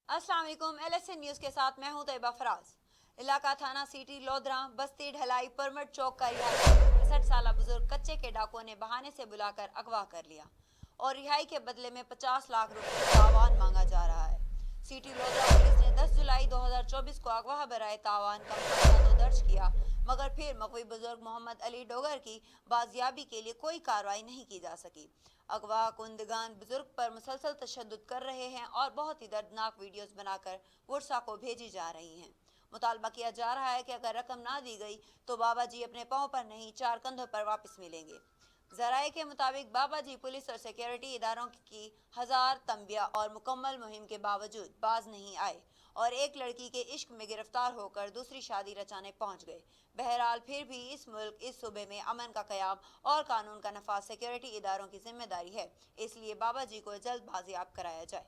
अस्सलाम वालेकुम। LSN news के साथ मैं हूं तैयबा फराज। इलाका थाना सिटी लोधरा बस्ती ढलाई परमट चौक का रिहाई 65 साल बुजुर्ग कच्चे के डाकुओं ने बहाने से बुलाकर अगवा कर लिया और रिहाई के बदले में 50 लाख रुपए तावान मांगा जा रहा है। सिटी लोधरा पुलिस ने 10 जुलाई 2024 को अगवा बराए तावान का मुकदमा तो दर्ज किया, मगर फिर मकवी बुजुर्ग मोहम्मद अली डोगर की बाजियाबी के लिए कोई कार्रवाई नहीं की जा सकी। अगवा कुंदगान बुजुर्ग पर मुसलसल तशद्दुद कर रहे हैं और बहुत ही दर्दनाक वीडियोस बनाकर वर्षा को भेजी जा रही हैं। मुतालबा किया जा रहा है कि अगर रकम ना दी गई तो बाबा जी अपने पाँव पर नहीं 4 कंधों पर वापस मिलेंगे। जराये के मुताबिक बाबा जी पुलिस और सिक्योरिटी इदारों की हजार तंबिया और मुकम्मल मुहिम के बावजूद बाज नहीं आए और एक लड़की के इश्क में गिरफ्तार होकर दूसरी शादी रचाने पहुंच गए। बहरहाल फिर भी इस मुल्क इस सूबे में अमन का क़याम और कानून का नफाज सिक्योरिटी इदारों की जिम्मेदारी है, इसलिए बाबा जी को जल्द बाजियाब कराया जाए।